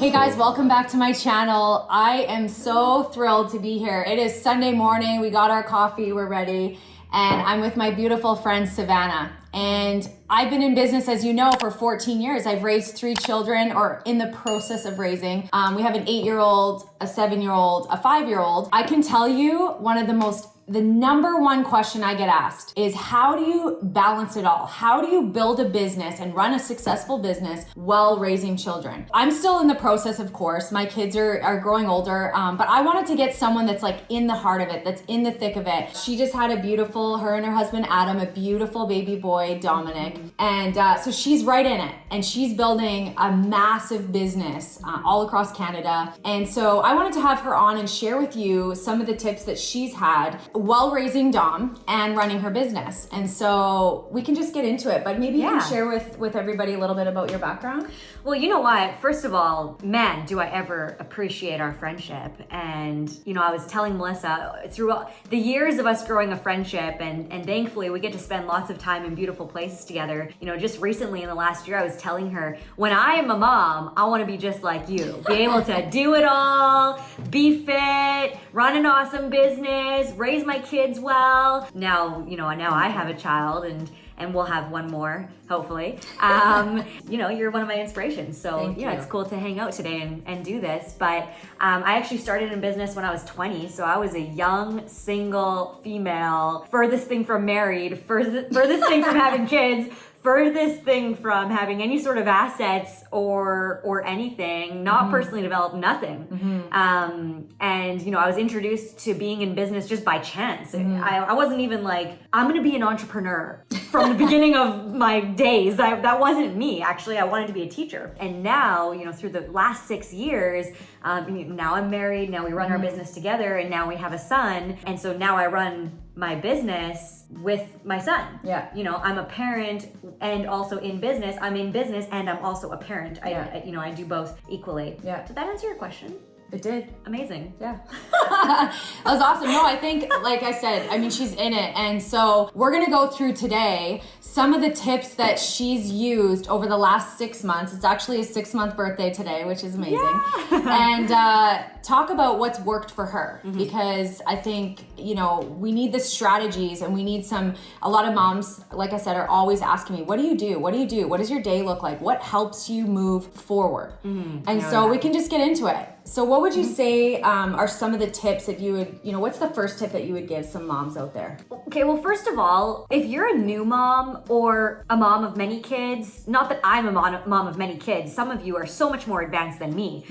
Hey guys, welcome back to my channel. I am so thrilled to be here. It is Sunday morning. We got our coffee, we're ready. And I'm with my beautiful friend, Savannah. And I've been in business, as you know, for 14 years. I've raised 3 children, or in the process of raising. We have an 8-year-old, a 7-year-old, a 5-year-old. I can tell you the number one question I get asked is, how do you balance it all? How do you build a business and run a successful business while raising children? I'm still in the process, of course. My kids are growing older, but I wanted to get someone that's like in the heart of it, that's in the thick of it. She just had her and her husband Adam, a beautiful baby boy, Dominic. And so she's right in it, and she's building a massive business all across Canada. And so I wanted to have her on and share with you some of the tips that she's had while raising Dom and running her business. And so we can just get into it, but maybe you can share with everybody a little bit about your background. Well, you know what? First of all, man, do I ever appreciate our friendship. And, you know, I was telling Melissa, through the years of us growing a friendship, and thankfully we get to spend lots of time in beautiful places together. You know, just recently in the last year, I was telling her, when I am a mom, I want to be just like you. Be able to do it all, be fit, run an awesome business, raise my kids well. Now, you know, I have a child, and we'll have one more, hopefully. You know, you're one of my inspirations. So Thank you. It's cool to hang out today and do this. But I actually started in business when I was 20. So I was a young, single female, furthest thing from married, furthest thing from having kids, furthest thing from having any sort of assets or anything, not personally developed, nothing. And, you know, I was introduced to being in business just by chance. I wasn't even like, I'm going to be an entrepreneur from the beginning of my days. That wasn't me. Actually, I wanted to be a teacher. And now, you know, through the last 6 years, now I'm married, now we run our business together, and now we have a son. And so now I run my business with my son. Yeah. You know, I'm a parent and also in business. I'm in business and I'm also a parent. I do both equally. Yeah. Did that answer your question? It did. Amazing. Yeah. That was awesome. No, I think, like I said, I mean, she's in it. And so we're going to go through today some of the tips that she's used over the last 6 months. It's actually a 6-month birthday today, which is amazing. Yeah. And talk about what's worked for her, because I think, you know, we need the strategies, and we need a lot of moms, like I said, are always asking me, what do you do? What do you do? What does your day look like? What helps you move forward? And so we can just get into it. So what would you say are some of the tips that you would, you know, what's the first tip that you would give some moms out there? Okay, well, first of all, if you're a new mom or a mom of many kids, not that I'm a mom of many kids, some of you are so much more advanced than me,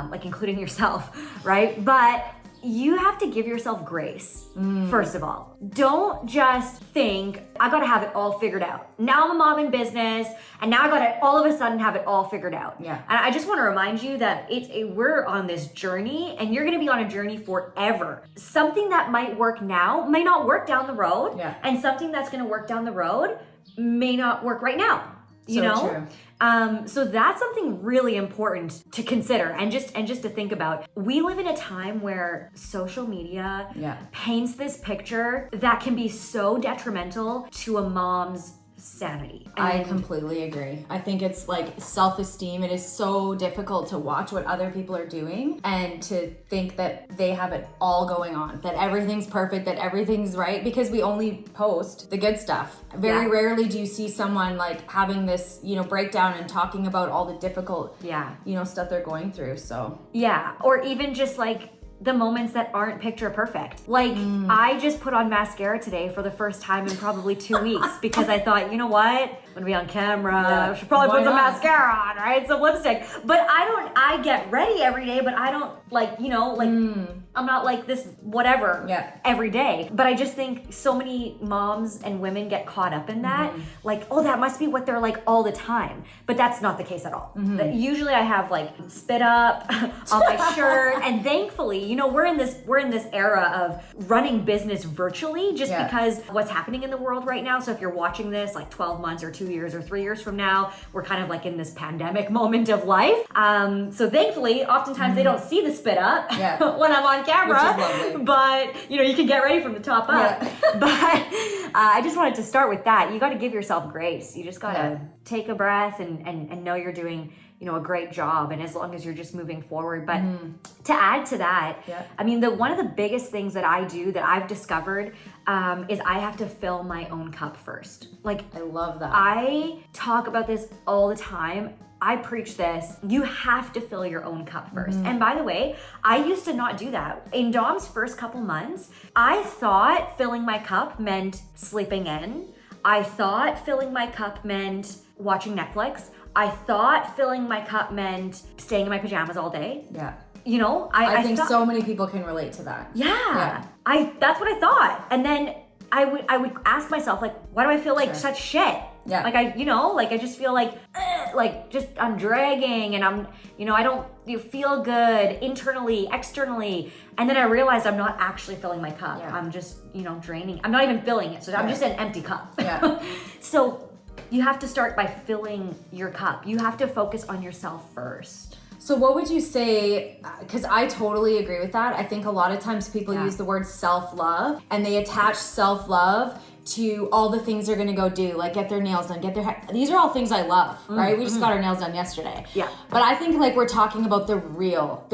like including yourself, right? But you have to give yourself grace, first of all. Don't just think, I gotta have it all figured out. Now I'm a mom in business, and now I gotta all of a sudden have it all figured out. Yeah. And I just wanna remind you that we're on this journey, and you're gonna be on a journey forever. Something that might work now may not work down the road, and something that's gonna work down the road may not work right now. You know? True. So that's something really important to consider and just to think about. We live in a time where social media paints this picture that can be so detrimental to a mom's sanity. I completely agree. I think it's like self-esteem. It is so difficult to watch what other people are doing and to think that they have it all going on, that everything's perfect, that everything's right, because we only post the good stuff. Very rarely do you see someone like having this, you know, breakdown and talking about all the difficult, you know, stuff they're going through. So or even just like the moments that aren't picture perfect. Like I just put on mascara today for the first time in probably 2 weeks because I thought, you know what? I'm gonna be on camera. I should probably put some mascara on, right? Some lipstick. But I get ready every day, but I don't like, you know, like I'm not like this whatever every day. But I just think so many moms and women get caught up in that. Like, oh, that must be what they're like all the time. But that's not the case at all. Usually I have like spit up on my shirt, and thankfully, you know, we're in this era of running business virtually just because what's happening in the world right now. So if you're watching this like 12 months or 2 years or 3 years from now, we're kind of like in this pandemic moment of life. So thankfully, oftentimes they don't see the spit up when I'm on on camera. Which is lovely. But, you can get ready from the top up. Yeah. But I just wanted to start with that. You got to give yourself grace. You just got to take a breath and know you're doing, a great job. And as long as you're just moving forward. But to add to that, I mean, one of the biggest things that I do that I've discovered is I have to fill my own cup first. Like, I love that. I talk about this all the time. I preach this. You have to fill your own cup first. And by the way, I used to not do that. In Dom's first couple months, I thought filling my cup meant sleeping in. I thought filling my cup meant watching Netflix. I thought filling my cup meant staying in my pajamas all day. Yeah. I think thought, so many people can relate to that. Yeah. That's what I thought. And then I would ask myself, like, why do I feel like such shit? Yeah. Like I just feel like I'm dragging and I don't feel good internally, externally. And then I realized I'm not actually filling my cup. Yeah. I'm just, draining. I'm not even filling it. So I'm just an empty cup. Yeah. So you have to start by filling your cup. You have to focus on yourself first. So what would you say, because I totally agree with that. I think a lot of times people use the word self-love and they attach self-love to all the things they're gonna go do, like get their nails done, get their hair. These are all things I love, right? We just got our nails done yesterday. Yeah. But I think like we're talking about the real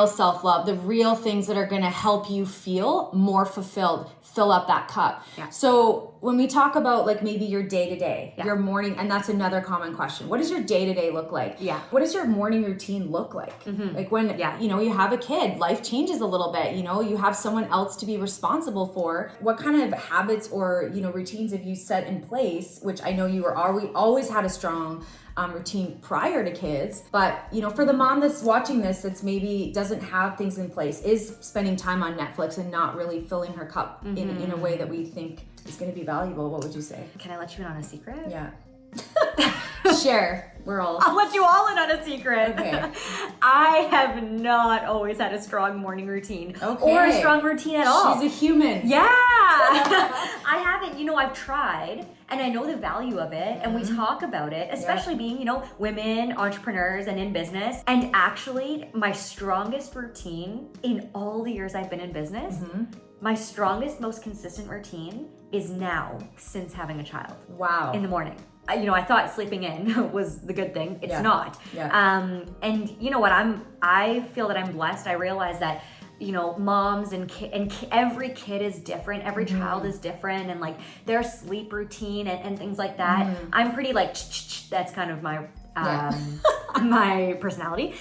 self-love, the real things that are gonna help you feel more fulfilled, fill up that cup. Yeah. So when we talk about like maybe your day-to-day, your morning, and that's another common question. What does your day-to-day look like? Yeah. What does your morning routine look like? Like when, you have a kid, life changes a little bit, you have someone else to be responsible for. What kind of habits or, routines have you set in place, which I know we always had a strong routine prior to kids, but for the mom that's watching this that's maybe doesn't have things in place, is spending time on Netflix and not really filling her cup in a way that we think is going to be valuable, what would you say? Can I let you in on a secret? Yeah. Share. I'll let you all in on a secret. Okay. I have not always had a strong morning routine or a strong routine at all. She's a human. Yeah. I haven't. I've tried and I know the value of it and we talk about it, especially being, women, entrepreneurs and in business. And actually my strongest routine in all the years I've been in business, my strongest, most consistent routine is now since having a child. Wow. In the morning. I thought sleeping in was the good thing. It's not. Yeah. And you know what? I feel that I'm blessed. I realize that, moms and every kid is different. Every child is different, and like their sleep routine and things like that. I'm pretty like that's kind of my my personality.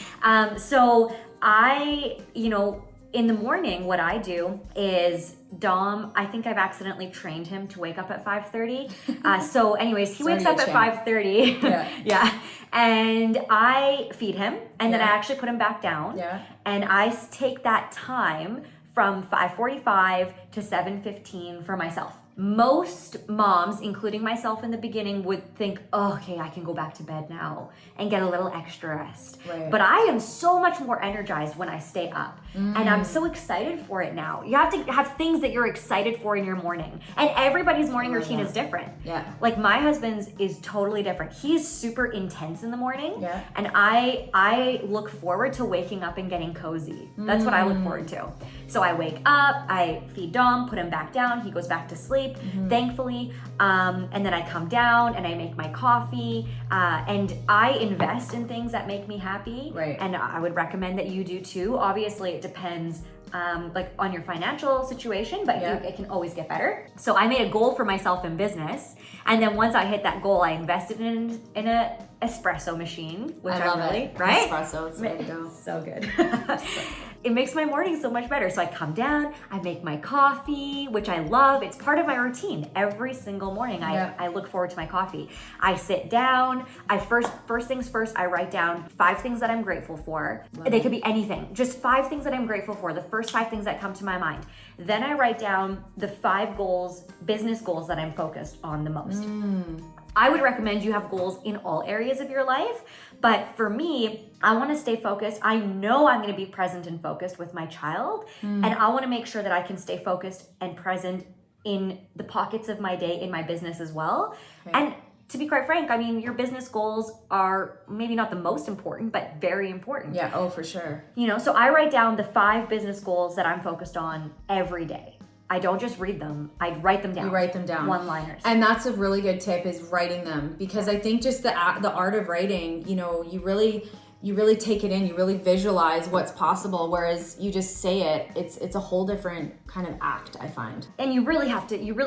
So I, in the morning, what I do is Dom, I think I've accidentally trained him to wake up at 5:30. So anyways, he wakes up at 5:30. Yeah. And I feed him and then I actually put him back down. Yeah. And I take that time from 5:45 to 7:15 for myself. Most moms, including myself in the beginning, would think, oh, okay, I can go back to bed now and get a little extra rest. Right. But I am so much more energized when I stay up. And I'm so excited for it now. You have to have things that you're excited for in your morning. And everybody's morning routine is different. Yeah. Like my husband's is totally different. He's super intense in the morning. Yeah. And I look forward to waking up and getting cozy. That's what I look forward to. So I wake up, I feed Dom, put him back down, he goes back to sleep, thankfully. And then I come down and I make my coffee, and I invest in things that make me happy. Right. And I would recommend that you do too. Obviously it depends like on your financial situation, but it can always get better. So I made a goal for myself in business. And then once I hit that goal, I invested in a espresso machine, which I love really, it. right? Espresso, it's the way to go. So good. It makes my morning so much better. So I come down, I make my coffee, which I love. It's part of my routine. Every single morning, I look forward to my coffee. I sit down. First things first, I write down 5 things that I'm grateful for. They could be anything. Just 5 things that I'm grateful for. The first 5 things that come to my mind. Then I write down the 5 goals, business goals that I'm focused on the most. I would recommend you have goals in all areas of your life, but for me, I want to stay focused. I know I'm going to be present and focused with my child, and I want to make sure that I can stay focused and present in the pockets of my day in my business as well. Okay. And to be quite frank, I mean, your business goals are maybe not the most important, but very important. Yeah, oh, for sure. You know, so I write down the 5 business goals that I'm focused on every day. I don't just read them, I write them down. You write them down. One-liners. And that's a really good tip, is writing them, because I think just the art of writing, you know, you really take it in, you really visualize what's possible, whereas you just say it, it's a whole different kind of act, I find. And you really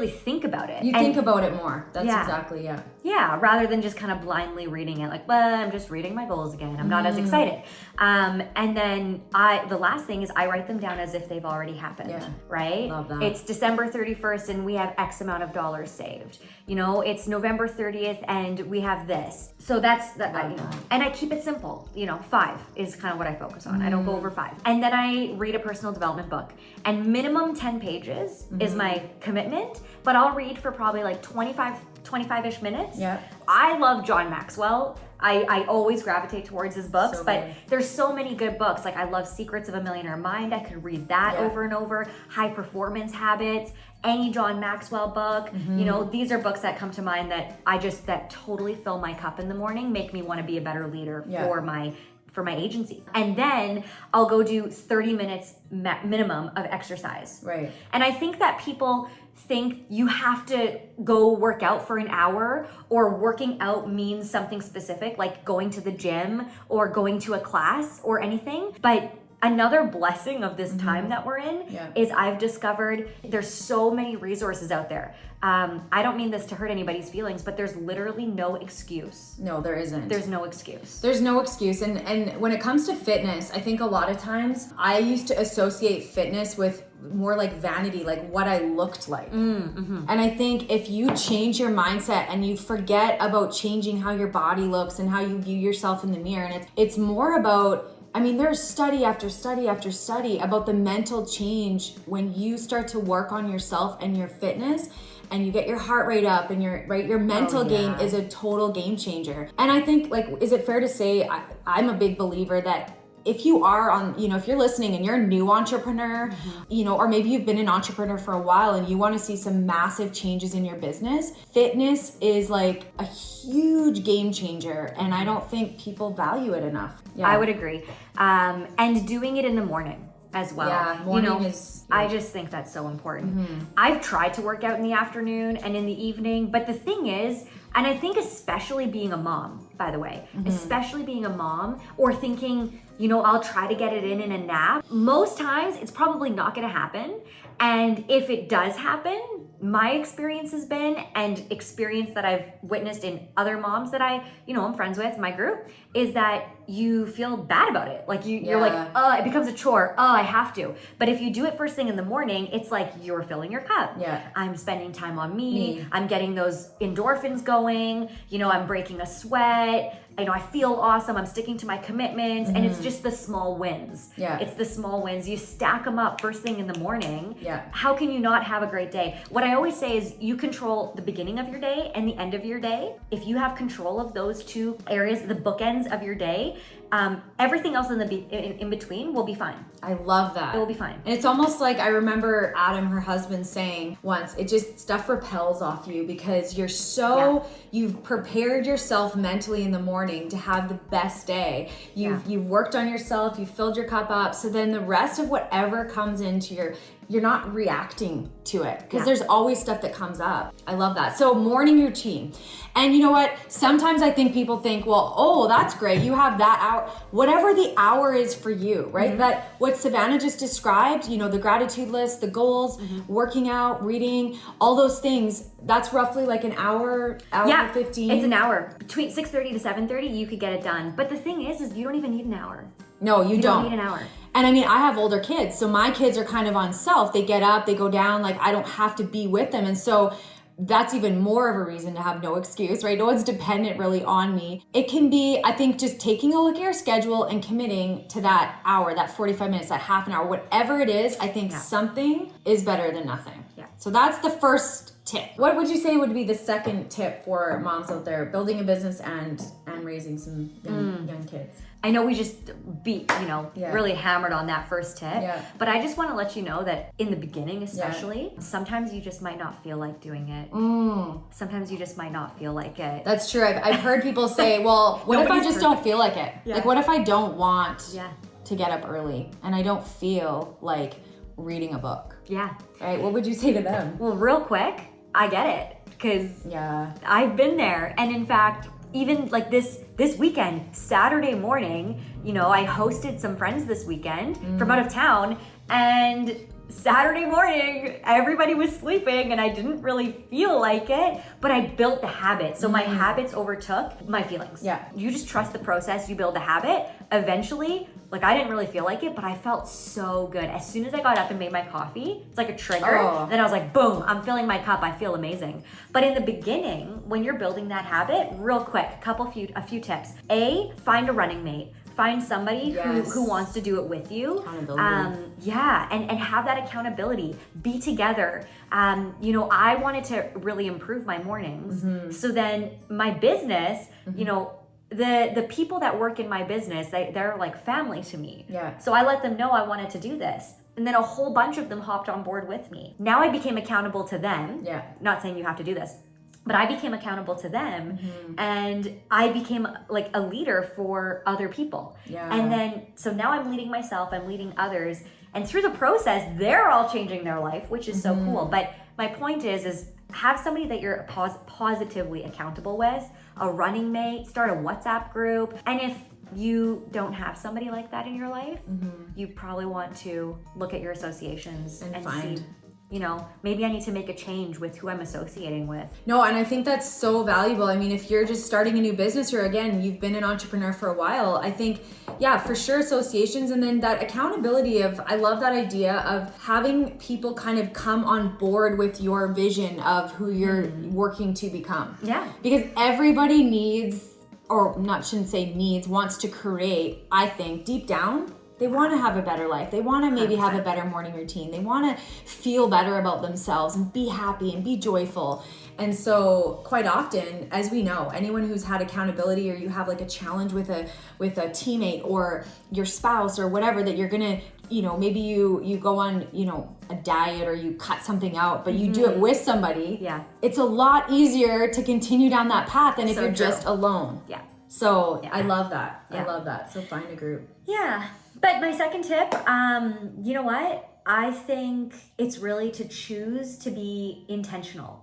think about it. You think about it more. That's Yeah. exactly, yeah. Yeah, rather than just kind of blindly reading it like, well, I'm just reading my goals again. I'm not as excited. And then the last thing is I write them down as if they've already happened, Yeah. right? Love that. It's December 31st and we have X amount of dollars saved. You know, it's November 30th and we have this. So that's that. You know, and I keep it simple. You know, 5 is kind of what I focus on. I don't go over 5. And then I read a personal development book, and minimum 10 pages is my commitment, but I'll read for probably like 25-ish minutes. Yeah. I love John Maxwell. I always gravitate towards his books, So but good. there's so many good books. Like I love Secrets of a Millionaire Mind. I could read that over and over. High Performance Habits, any John Maxwell book. You know, these are books that come to mind that that totally fill my cup in the morning, make me want to be a better leader for my agency. And then I'll go do 30 minutes minimum of exercise. Right. And I think that people think you have to go work out for an hour, or working out means something specific, like going to the gym or going to a class or anything. But another blessing of this time that we're in is I've discovered there's so many resources out there. I don't mean this to hurt anybody's feelings, but there's literally no excuse. No, there isn't. There's no excuse. There's no excuse. And when it comes to fitness, I think a lot of times I used to associate fitness with more like vanity, like what I looked like. And I think if you change your mindset and you forget about changing how your body looks and how you view yourself in the mirror, and it's more about, I mean, there's study after study after study about the mental change when you start to work on yourself and your fitness, and you get your heart rate up, and your mental game is a total game changer. And I think, like, is it fair to say, I'm a big believer that if you are on, you know, if you're listening and you're a new entrepreneur, you know, or maybe you've been an entrepreneur for a while and you want to see some massive changes in your business, fitness is like a huge game changer. And I don't think people value it enough. Yeah. I would agree. And doing it in the morning as well. Yeah, morning is... I just think that's so important. I've tried to work out in the afternoon and in the evening, but the thing is, and I think especially being a mom, by the way, especially being a mom, or thinking, you know, I'll try to get it in a nap. Most times it's probably not gonna happen. And if it does happen, my experience has been, and experience that I've witnessed in other moms that I'm friends with, my group, is that you feel bad about it. Like you're like, oh, it becomes a chore. Oh, I have to. But if you do it first thing in the morning, it's like you're filling your cup. Yeah. I'm spending time on me. I'm getting those endorphins going. You know, I'm breaking a sweat. You know, I feel awesome. I'm sticking to my commitments. And it's just the small wins. Yeah. It's the small wins. You stack them up first thing in the morning. Yeah. How can you not have a great day? What I always say is you control the beginning of your day and the end of your day. If you have control of those two areas, the bookends of your day, everything else in between will be fine. I love that. It will be fine. And it's almost like, I remember Adam, her husband, saying once, it just, stuff repels off you because you're you've prepared yourself mentally in the morning to have the best day. You've worked on yourself, you've filled your cup up. So then the rest of whatever comes into you're not reacting to it, because there's always stuff that comes up. I love that. So morning routine. And you know what? Sometimes I think people think, well, oh, that's great. You have that hour, whatever the hour is for you, right? That what Savannah just described, you know, the gratitude list, the goals, working out, reading, all those things, that's roughly like an hour 15. It's an hour. Between 6:30 to 7:30, you could get it done. But the thing is you don't even need an hour. No, you don't need an hour. And I mean, I have older kids, so my kids are kind of on self. They get up, they go down, like I don't have to be with them. And so that's even more of a reason to have no excuse, right? No one's dependent really on me. It can be, I think, just taking a look at your schedule and committing to that hour, that 45 minutes, that half an hour, whatever it is. I think something is better than nothing. Yeah. So that's the first tip. What would you say would be the second tip for moms out there building a business and raising some young kids? I know we just really hammered on that first tip, but I just want to let you know that in the beginning especially, sometimes you just might not feel like doing it. Sometimes you just might not feel like it. That's true. I've heard people say, well, what if I just don't feel like it? Yeah. Like, what if I don't want to get up early and I don't feel like reading a book? Yeah. Right? What would you say to them? Well, real quick, I get it, because I've been there. And in fact, even like this weekend, Saturday morning, I hosted some friends this weekend from out of town, and Saturday morning, everybody was sleeping and I didn't really feel like it, but I built the habit. So my habits overtook my feelings. Yeah. You just trust the process, you build the habit. Eventually, like, I didn't really feel like it, but I felt so good. As soon as I got up and made my coffee, it's like a trigger. Then I was like, boom, I'm filling my cup. I feel amazing. But in the beginning, when you're building that habit, real quick, a few tips. Find a running mate. Find somebody who wants to do it with you. Accountability. And have that accountability. Be together. I wanted to really improve my mornings. So then my business, the people that work in my business, they're like family to me. Yeah. So I let them know I wanted to do this. And then a whole bunch of them hopped on board with me. Now I became accountable to them. Yeah. Not saying you have to do this, but I became accountable to them, and I became like a leader for other people. Yeah. And then, so now I'm leading myself, I'm leading others. And through the process, they're all changing their life, which is so cool. But my point is have somebody that you're positively accountable with, a running mate, start a WhatsApp group. And if you don't have somebody like that in your life, you probably want to look at your associations and find. see, maybe I need to make a change with who I'm associating with. No, and I think that's so valuable. I mean, if you're just starting a new business, or again, you've been an entrepreneur for a while, I think, for sure, associations, and then that accountability I love that idea of having people kind of come on board with your vision of who you're working to become. Yeah. Because everybody wants to create, I think, deep down, they want to have a better life. They want to maybe 100%. Have a better morning routine. They want to feel better about themselves and be happy and be joyful. And so quite often, as we know, anyone who's had accountability, or you have like a challenge with a teammate or your spouse or whatever, that you're going to, maybe you go on, a diet, or you cut something out, but you do it with somebody. Yeah. It's a lot easier to continue down that path than if you're just alone. Yeah. So I love that. Yeah. I love that. So find a group. Yeah. But my second tip, you know what? I think it's really to choose to be intentional.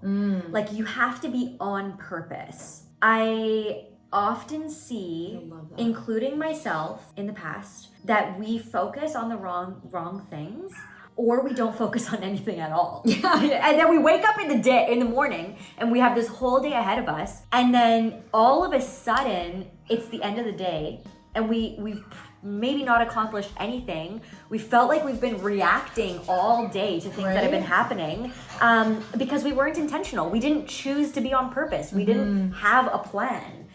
Like, you have to be on purpose. I often see, including myself in the past, that we focus on the wrong things, or we don't focus on anything at all. And then we wake up in the morning, and we have this whole day ahead of us, and then all of a sudden it's the end of the day, and we've maybe not accomplished anything. We felt like we've been reacting all day to things that have been happening, because we weren't intentional. We didn't choose to be on purpose. We didn't have a plan.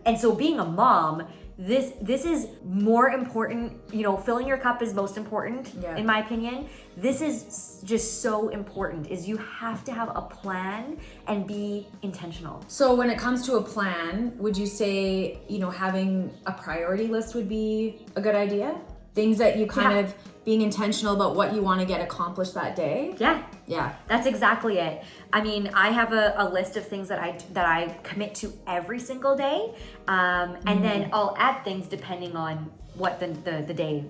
And so being a mom, this is more important. Filling your cup is most important, in my opinion. This is just so important, is you have to have a plan and be intentional. So when it comes to a plan, would you say, having a priority list would be a good idea? Things that you kind of being intentional about what you want to get accomplished that day? Yeah. That's exactly it. I mean, I have a list of things that I commit to every single day. And then I'll add things depending on what the day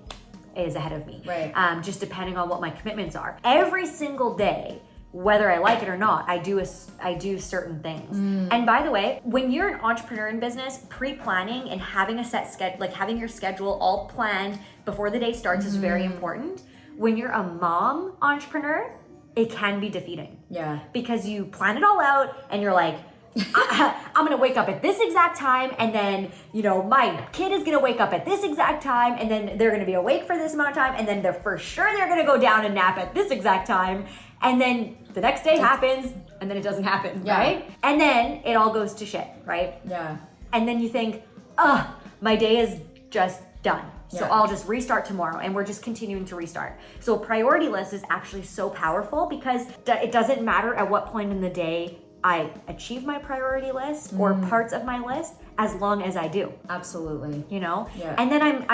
is ahead of me. Right. Just depending on what my commitments are. Every single day, whether I like it or not, I do certain things. And by the way, when you're an entrepreneur in business, pre-planning and having a set schedule, like having your schedule all planned before the day starts, is very important. When you're a mom entrepreneur, it can be defeating. Yeah. Because you plan it all out, and you're like, I'm gonna wake up at this exact time, and then my kid is gonna wake up at this exact time, and then they're gonna be awake for this amount of time, and then they're gonna go down and nap at this exact time, and then the next day happens, and then it doesn't happen, right? And then it all goes to shit, right? Yeah. And then you think, my day is just done. So I'll just restart tomorrow, and we're just continuing to restart. So a priority list is actually so powerful because it doesn't matter at what point in the day I achieve my priority list or parts of my list, as long as I do. Absolutely. You know? Yeah. And then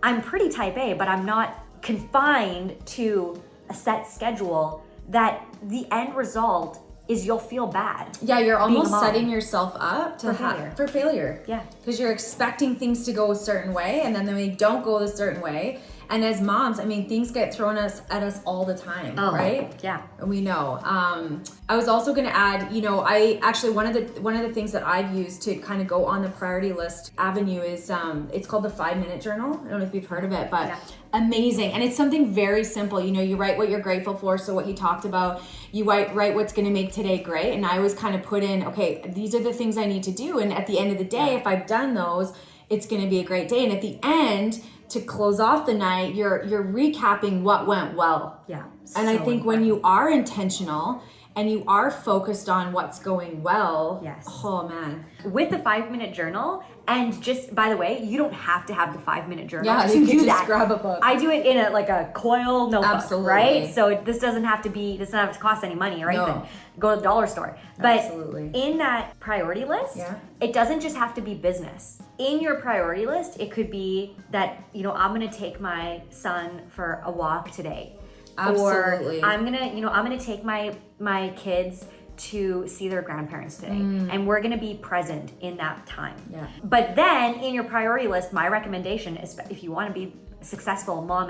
I'm pretty type A, but I'm not confined to a set schedule that the end result is you'll feel bad. Yeah, you're almost setting yourself up to for failure. Yeah. Because you're expecting things to go a certain way, and then they don't go a certain way. And as moms, I mean, things get thrown at us all the time, right? Yeah. And we know. I was also going to add, you know, I actually one of the things that I've used to kind of go on the priority list avenue is it's called the 5-minute journal. I don't know if you've heard of it, but amazing. And it's something very simple. You know, you write what you're grateful for. So what you talked about, you write what's going to make today great. And I always kind of put in, okay, these are the things I need to do. And at the end of the day, if I've done those, it's going to be a great day. And at the end, to close off the night, you're recapping what went well. Yeah. And I think when you are intentional and you are focused on what's going well, oh man. With the 5-minute journal, and just by the way, you don't have to have the 5-minute journal to do just that. Grab a book. I do it in a coil notebook, Absolutely. right? So this doesn't have to cost any money or anything. Go to the dollar store. But in that priority list, it doesn't just have to be business. In your priority list, it could be that, you know, I'm gonna take my son for a walk today. Absolutely. Or I'm gonna take my kids to see their grandparents today, and we're gonna be present in that time. Yeah. But then in your priority list, my recommendation is, if you want to be a successful mom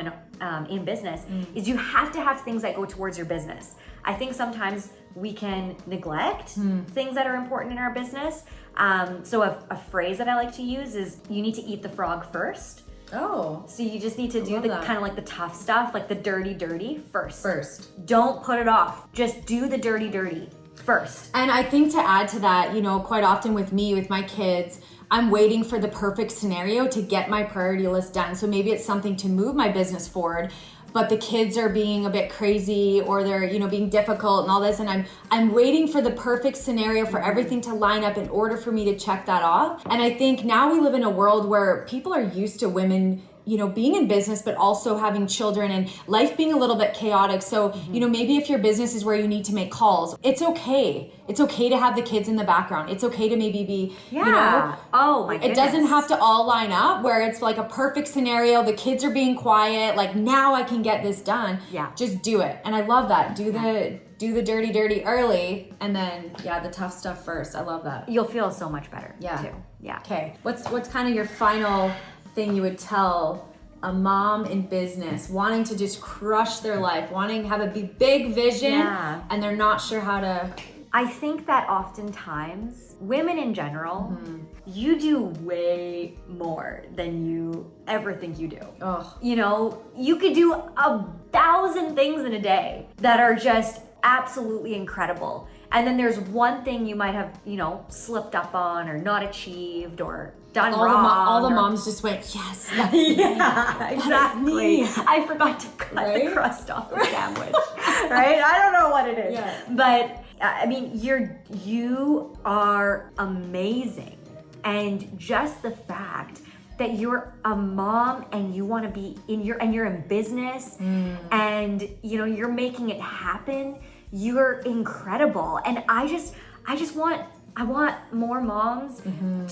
in business, is you have to have things that go towards your business. I think sometimes we can neglect things that are important in our business. So a phrase that I like to use is, you need to eat the frog first. Oh. So you just need to do the kind of like the tough stuff, like the dirty first. First. Don't put it off. Just do the dirty first. And I think to add to that, you know, quite often with my kids, I'm waiting for the perfect scenario to get my priority list done. So maybe it's something to move my business forward, but the kids are being a bit crazy, or they're, you know, being difficult and all this. And I'm waiting for the perfect scenario for everything to line up in order for me to check that off. And I think now we live in a world where people are used to women, you know, being in business, but also having children and life being a little bit chaotic. So, you know, maybe if your business is where you need to make calls, it's okay. It's okay to have the kids in the background. It's okay to maybe be, you know, oh my goodness. It doesn't have to all line up where it's like a perfect scenario. The kids are being quiet. Like, now I can get this done. Yeah. Just do it. And I love that. Do the dirty early, and then the tough stuff first. I love that. You'll feel so much better too. Yeah. Okay. What's kind of your final thing you would tell a mom in business wanting to just crush their life, wanting to have a big vision, and they're not sure how to? I think that oftentimes women in general, you do way more than you ever think you do. You know, you could do 1,000 things in a day that are just absolutely incredible. And then there's one thing you might have, you know, slipped up on or not achieved or done wrong. All the moms just went, yes, that's exactly. me. I forgot to cut the crust off the sandwich, right? I don't know what it is. Yeah. But I mean, you are amazing. And just the fact that you're a mom and you want to be you're in business and, you know, you're making it happen. You're incredible. And I want more moms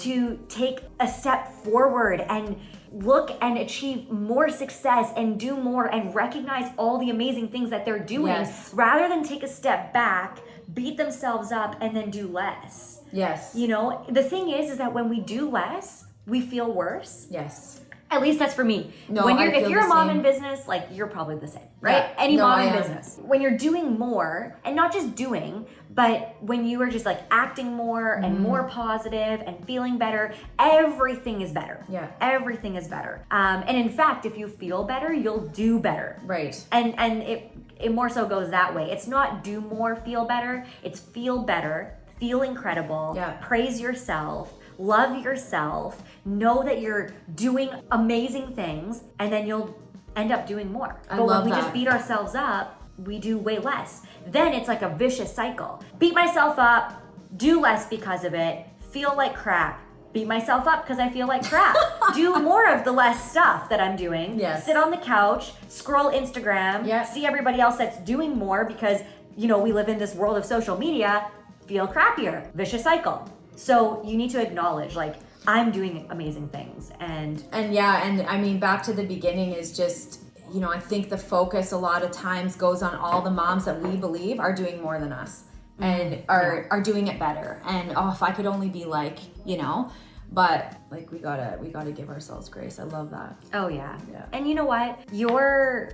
to take a step forward and look and achieve more success and do more and recognize all the amazing things that they're doing, rather than take a step back, beat themselves up, and then do less. Yes. You know, the thing is that when we do less, we feel worse. Yes. At least that's for me. No, if you're a mom in business, like, you're probably the same, right? Yeah. Any mom in business. When you're doing more, and not just doing, but when you are just like acting more and more positive and feeling better, everything is better. Yeah. Everything is better. And in fact, if you feel better, you'll do better. Right. And it more so goes that way. It's not do more, feel better. It's feel better, feel incredible, praise yourself, love yourself, know that you're doing amazing things, and then you'll end up doing more. But when we just beat ourselves up, we do way less. Then it's like a vicious cycle. Beat myself up, do less because of it, feel like crap, beat myself up because I feel like crap. Do more of the less stuff that I'm doing. Yes. Sit on the couch, scroll Instagram, Yeah. see everybody else that's doing more because, you know, we live in this world of social media, feel crappier, vicious cycle. So you need to acknowledge, like, I'm doing amazing things. And I mean, back to the beginning is just, you know, I think the focus a lot of times goes on all the moms that we believe are doing more than us and are doing it better. And if I could only be like, you know, but like we gotta give ourselves grace. I love that. Oh yeah. Yeah. And you know what? Your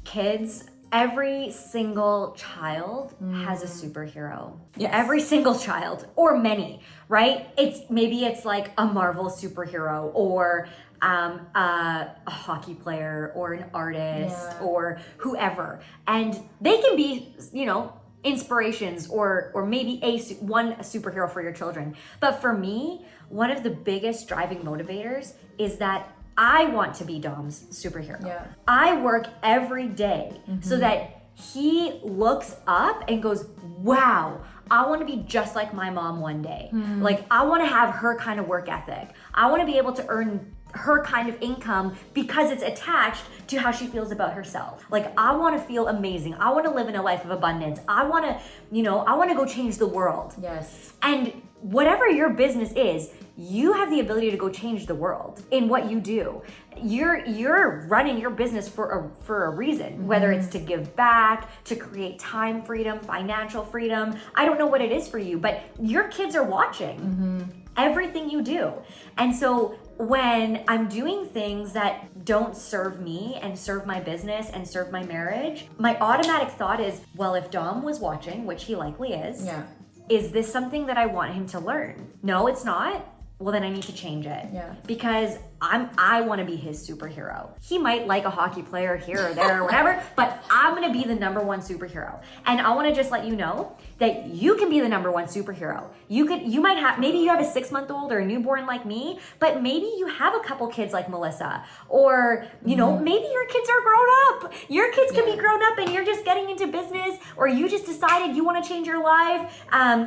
kids, every single child has a superhero. Yes. Every single child, or many, right? Maybe it's like a Marvel superhero, or a hockey player, or an artist, or whoever. And they can be, you know, inspirations or maybe one superhero for your children. But for me, one of the biggest driving motivators is that I want to be Dom's superhero. Yeah. I work every day so that he looks up and goes, wow, I want to be just like my mom one day. Like, I want to have her kind of work ethic. I want to be able to earn her kind of income because it's attached to how she feels about herself. Like, I want to feel amazing. I want to live in a life of abundance. I want to, you know, I want to go change the world. Yes. And whatever your business is, you have the ability to go change the world in what you do. You're running your business for a reason, whether it's to give back, to create time freedom, financial freedom. I don't know what it is for you, but your kids are watching everything you do. And so when I'm doing things that don't serve me and serve my business and serve my marriage, my automatic thought is, well, if Dom was watching, which he likely is this something that I want him to learn? No, it's not. Well, then I need to change it. Yeah. Because I want to be his superhero. He might like a hockey player here or there or whatever, but I'm going to be the number one superhero. And I want to just let you know that you can be the number one superhero. You might have, maybe you have a 6-month-old or a newborn like me, but maybe you have a couple kids like Melissa, or, you know, maybe your kids are grown up. Your kids can be grown up and you're just getting into business, or you just decided you want to change your life.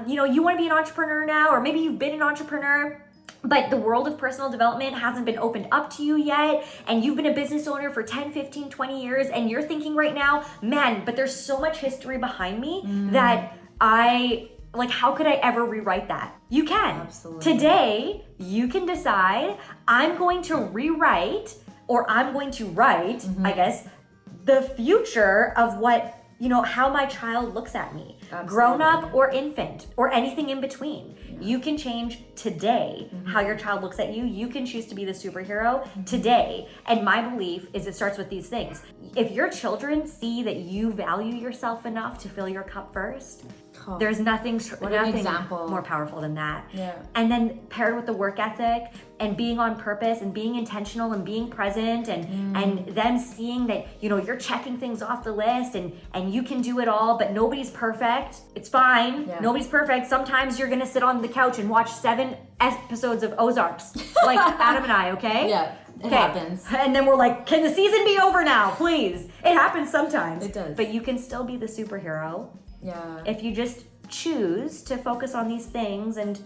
You know, you want to be an entrepreneur now, or maybe you've been an entrepreneur, but the world of personal development hasn't been opened up to you yet, and you've been a business owner for 10, 15, 20 years, and you're thinking right now, man, but there's so much history behind me that how could I ever rewrite that? You can. Absolutely. Today, you can decide, I'm going to rewrite, or I'm going to write, I guess, the future of what, you know, how my child looks at me, grown up or infant or anything in between. You can change today how your child looks at you. You can choose to be the superhero today. And my belief is it starts with these things. If your children see that you value yourself enough to fill your cup first, there's nothing more powerful than that. Yeah. And then paired with the work ethic and being on purpose and being intentional and being present and them seeing that, you know, you're checking things off the list and you can do it all, but nobody's perfect. It's fine. Yeah. Nobody's perfect. Sometimes you're gonna sit on the couch and watch 7 episodes of Ozarks, like Adam and I, okay? Yeah. It happens. And then we're like, can the season be over now, please? It happens sometimes. It does. But you can still be the superhero. Yeah. If you just choose to focus on these things and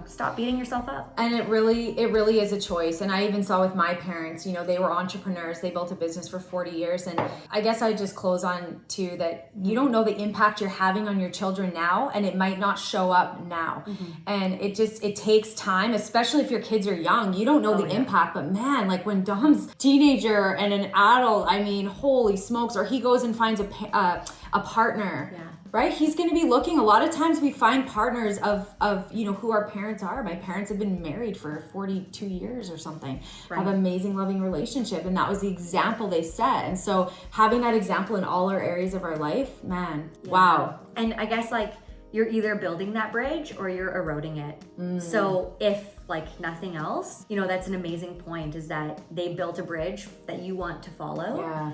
stop beating yourself up. And it really is a choice. And I even saw with my parents, you know, they were entrepreneurs. They built a business for 40 years. And I guess I just close on to that you don't know the impact you're having on your children now, and it might not show up now. And it takes time, especially if your kids are young. You don't know the impact, but man, like when Dom's teenager and an adult, I mean, holy smokes, or he goes and finds a partner. Yeah. Right? He's going to be looking. A lot of times we find partners of, you know, who our parents are. My parents have been married for 42 years or something, have an amazing, loving relationship. And that was the example they set. And so having that example in all our areas of our life, man, wow. And I guess like you're either building that bridge or you're eroding it. So if like nothing else, you know, that's an amazing point, is that they built a bridge that you want to follow. Yeah.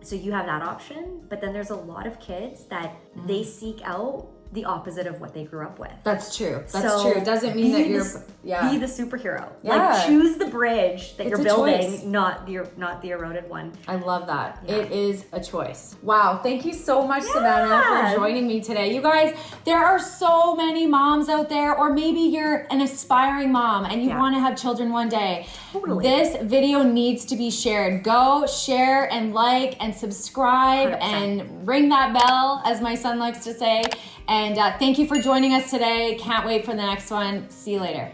So you have that option, but then there's a lot of kids that they seek out the opposite of what they grew up with. That's true. That's So true. It doesn't mean that you're be the superhero. Yeah. Like choose the bridge that It's you're a building, choice. not the eroded one. I love that. Yeah. It is a choice. Wow. Thank you so much, Savannah, for joining me today. You guys, there are so many moms out there, or maybe you're an aspiring mom and you want to have children one day. Totally. This video needs to be shared. Go share and like and subscribe 100%. and ring that bell, as my son likes to say. And thank you for joining us today. Can't wait for the next one. See you later.